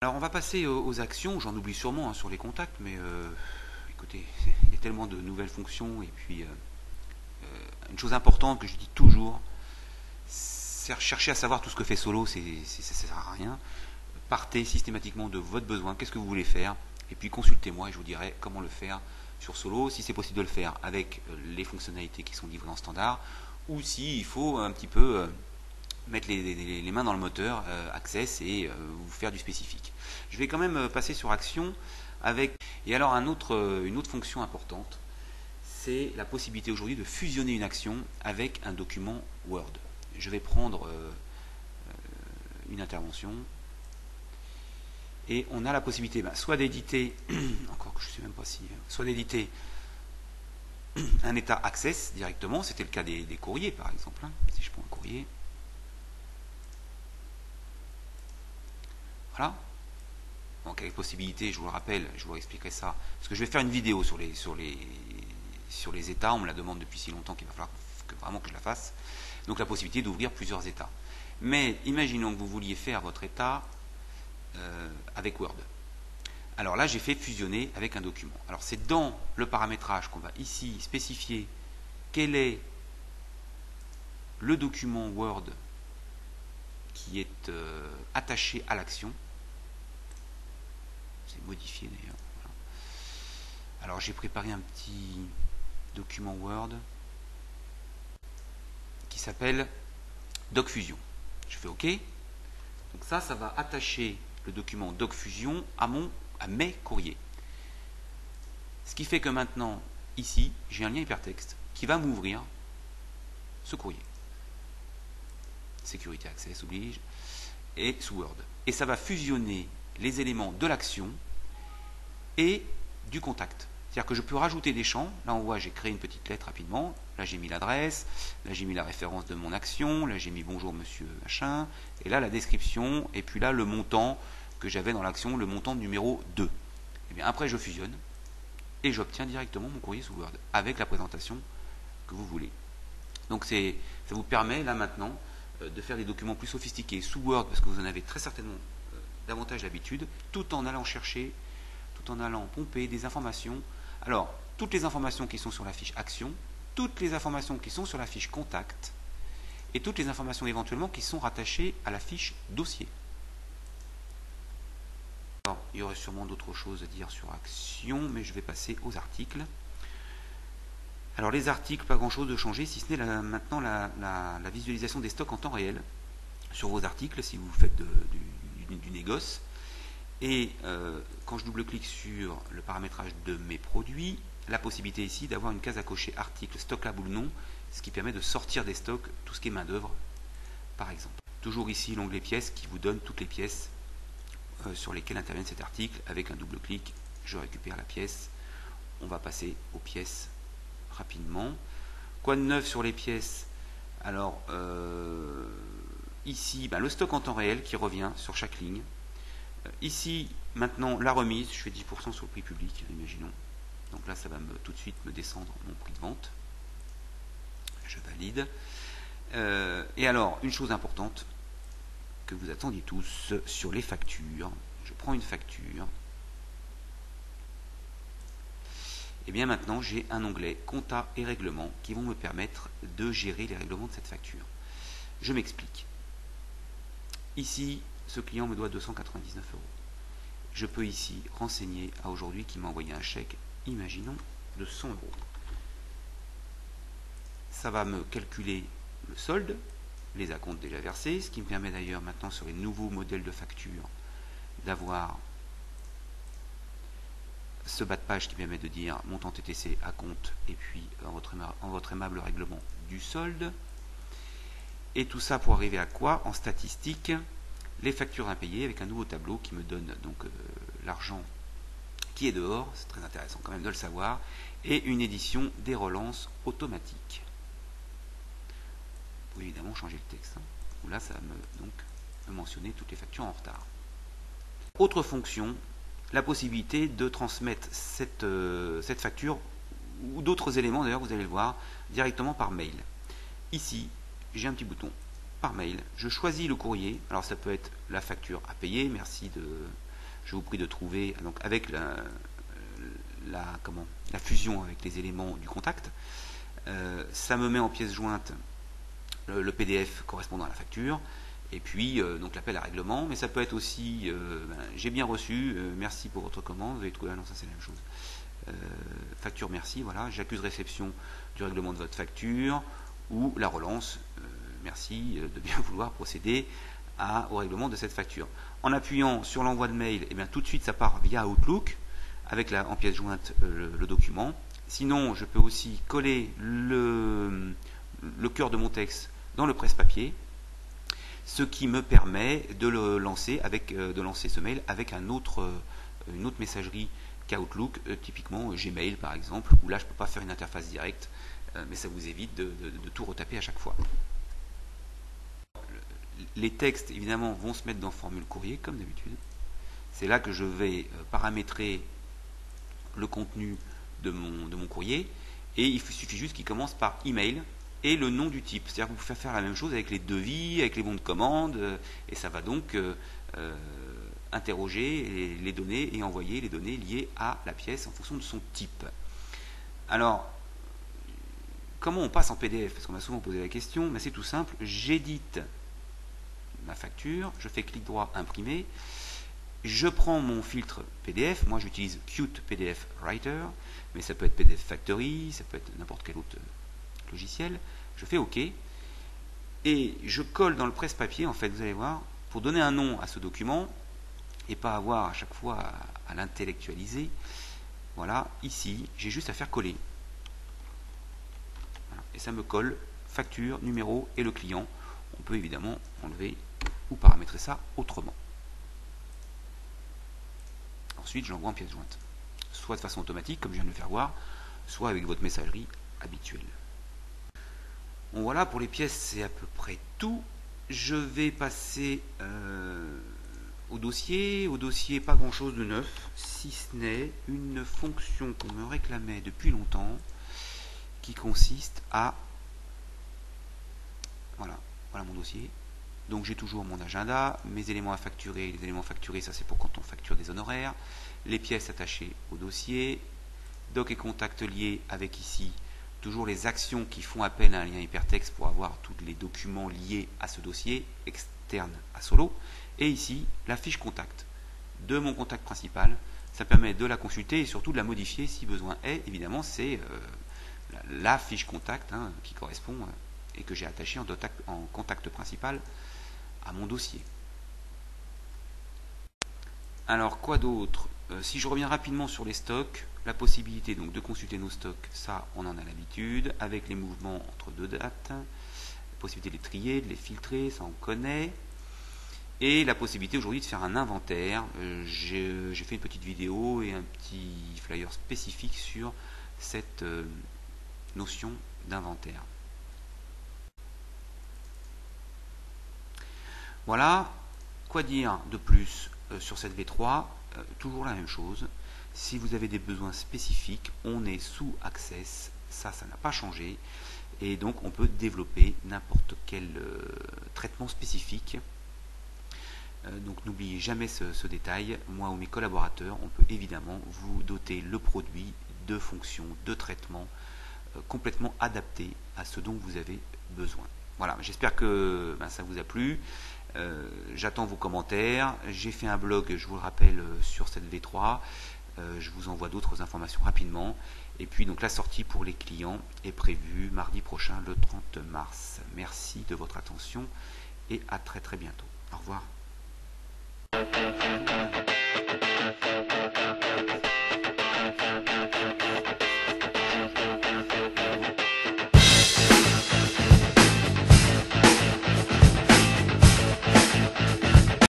Alors on va passer aux actions, j'en oublie sûrement sur les contacts, mais écoutez, il y a tellement de nouvelles fonctions, et puis une chose importante que je dis toujours, c'est chercher à savoir tout ce que fait Solo, ça sert à rien. Partez systématiquement de votre besoin, qu'est-ce que vous voulez faire, et puis consultez-moi et je vous dirai comment le faire sur Solo, si c'est possible de le faire avec les fonctionnalités qui sont livrées en standard, ou s'il faut un petit peu mettre les mains dans le moteur Access et vous faire du spécifique. Je vais quand même passer sur Action avec... Et alors une autre fonction importante, c'est la possibilité aujourd'hui de fusionner une action avec un document Word. Je vais prendre une intervention et on a la possibilité soit d'éditer, encore que je ne sais même pas si, soit d'éditer un état Access directement, c'était le cas des courriers par exemple, si je prends un courrier. Voilà. Donc avec possibilité, je vous le rappelle, je vous expliquerai ça, parce que je vais faire une vidéo sur les états, on me la demande depuis si longtemps qu'il va falloir vraiment que je la fasse. Donc la possibilité d'ouvrir plusieurs états. Mais imaginons que vous vouliez faire votre état avec Word. Alors là, j'ai fait fusionner avec un document. Alors c'est dans le paramétrage qu'on va ici spécifier quel est le document Word qui est attaché à l'action. C'est modifié d'ailleurs. Voilà. Alors j'ai préparé un petit document Word qui s'appelle DocFusion. Je fais OK. Donc ça va attacher le document DocFusion à mes courriers. Ce qui fait que maintenant, ici, j'ai un lien hypertexte qui va m'ouvrir ce courrier. Sécurité Access oblige, et sous Word. Et ça va fusionner les éléments de l'action et du contact. C'est-à-dire que je peux rajouter des champs. Là, on voit, j'ai créé une petite lettre rapidement. Là, j'ai mis l'adresse. Là, j'ai mis la référence de mon action. Là, j'ai mis bonjour monsieur machin. Et là, la description. Et puis là, le montant que j'avais dans l'action, le montant numéro 2. Et bien, après, je fusionne. Et j'obtiens directement mon courrier sous Word. Avec la présentation que vous voulez. Donc, ça vous permet, là, maintenant, de faire des documents plus sophistiqués sous Word, parce que vous en avez très certainement davantage l'habitude, tout en allant chercher, tout en allant pomper des informations. Alors, toutes les informations qui sont sur la fiche action, toutes les informations qui sont sur la fiche contact, et toutes les informations éventuellement qui sont rattachées à la fiche dossier. Alors, il y aurait sûrement d'autres choses à dire sur action, mais je vais passer aux articles. Alors les articles, pas grand chose de changé, si ce n'est maintenant la visualisation des stocks en temps réel sur vos articles, si vous faites du négoce. Et quand je double-clique sur le paramétrage de mes produits, la possibilité ici d'avoir une case à cocher article stockable ou non, ce qui permet de sortir des stocks tout ce qui est main d'œuvre, par exemple. Toujours ici l'onglet pièces qui vous donne toutes les pièces sur lesquelles intervient cet article. Avec un double-clic, je récupère la pièce. On va passer aux pièces rapidement. Quoi de neuf sur les pièces? Alors ici le stock en temps réel qui revient sur chaque ligne. Ici maintenant la remise, je fais 10% sur le prix public, imaginons. Donc là ça va tout de suite me descendre mon prix de vente. Je valide. Et alors une chose importante que vous attendiez tous sur les factures. Je prends une facture. Et bien maintenant j'ai un onglet compta et règlements qui vont me permettre de gérer les règlements de cette facture. Je m'explique. Ici, ce client me doit 299 €. Je peux ici renseigner à aujourd'hui qu'il m'a envoyé un chèque, imaginons, de 100 €. Ça va me calculer le solde, les acomptes déjà versés, ce qui me permet d'ailleurs maintenant sur les nouveaux modèles de facture d'avoir ce bas de page qui permet de dire montant TTC à compte et puis en votre aimable règlement du solde. Et tout ça pour arriver à quoi? En statistique, les factures impayées avec un nouveau tableau qui me donne donc l'argent qui est dehors, c'est très intéressant quand même de le savoir, et une édition des relances automatiques. Vous pouvez évidemment changer le texte, où là ça va me mentionner toutes les factures en retard. Autre fonction, la possibilité de transmettre cette facture ou d'autres éléments, d'ailleurs vous allez le voir, directement par mail. Ici, j'ai un petit bouton par mail, je choisis le courrier, alors ça peut être la facture à payer, merci je vous prie de trouver, donc avec la fusion avec les éléments du contact. Ça me met en pièce jointe le PDF correspondant à la facture, et puis donc l'appel à règlement, mais ça peut être aussi j'ai bien reçu, merci pour votre commande, vous avez trouvé, non, ça c'est la même chose. Facture merci, voilà, j'accuse réception du règlement de votre facture, ou la relance, merci de bien vouloir procéder au règlement de cette facture. En appuyant sur l'envoi de mail, et bien tout de suite ça part via Outlook, avec en pièce jointe le document. Sinon, je peux aussi coller le cœur de mon texte dans le presse-papier, ce qui me permet de le lancer ce mail avec une autre messagerie qu'Outlook, typiquement Gmail par exemple, où là je ne peux pas faire une interface directe, mais ça vous évite de tout retaper à chaque fois. Les textes évidemment vont se mettre dans formule courrier comme d'habitude. C'est là que je vais paramétrer le contenu de mon courrier, et il suffit juste qu'il commence par email et le nom du type. C'est-à-dire que vous pouvez faire la même chose avec les devis, avec les bons de commande, et ça va donc interroger les données et envoyer les données liées à la pièce en fonction de son type. Alors, comment on passe en PDF? Parce qu'on m'a souvent posé la question, mais c'est tout simple, j'édite ma facture, je fais clic droit, imprimer, je prends mon filtre PDF, moi j'utilise Qt PDF Writer, mais ça peut être PDF Factory, ça peut être n'importe quel autre logiciel, je fais OK, et je colle dans le presse-papier, en fait, vous allez voir, pour donner un nom à ce document, et pas avoir à chaque fois à l'intellectualiser, voilà, ici, j'ai juste à faire coller. Voilà, et ça me colle facture, numéro et le client. On peut évidemment enlever ou paramétrer ça autrement. Ensuite, je l'envoie en pièce jointe, soit de façon automatique, comme je viens de le faire voir, soit avec votre messagerie habituelle. Bon, voilà, pour les pièces, c'est à peu près tout. Je vais passer au dossier. Au dossier, pas grand-chose de neuf, si ce n'est une fonction qu'on me réclamait depuis longtemps, qui consiste à... Voilà mon dossier. Donc j'ai toujours mon agenda, mes éléments à facturer. Les éléments facturés, ça c'est pour quand on facture des honoraires. Les pièces attachées au dossier. Doc et contact liés avec ici toujours les actions qui font appel à un lien hypertexte pour avoir tous les documents liés à ce dossier externe à Solo. Et ici, la fiche contact de mon contact principal. Ça permet de la consulter et surtout de la modifier si besoin est. Évidemment, c'est la fiche contact qui correspond et que j'ai attachée en contact principal à mon dossier. Alors, quoi d'autre? Si je reviens rapidement sur les stocks, la possibilité donc de consulter nos stocks, ça on en a l'habitude, avec les mouvements entre deux dates, la possibilité de les trier, de les filtrer, ça on connaît, et la possibilité aujourd'hui de faire un inventaire. J'ai fait une petite vidéo et un petit flyer spécifique sur cette notion d'inventaire. Voilà, quoi dire de plus sur cette V3? Toujours la même chose. Si vous avez des besoins spécifiques, on est sous Access, ça n'a pas changé, et donc on peut développer n'importe quel traitement spécifique. Donc n'oubliez jamais ce détail. Moi ou mes collaborateurs, on peut évidemment vous doter le produit de fonctions, de traitements complètement adaptés à ce dont vous avez besoin. Voilà, j'espère que ça vous a plu. J'attends vos commentaires. J'ai fait un blog, je vous le rappelle, sur cette V3. Je vous envoie d'autres informations rapidement. Et puis donc la sortie pour les clients est prévue mardi prochain, le 30 mars. Merci de votre attention et à très bientôt. Au revoir.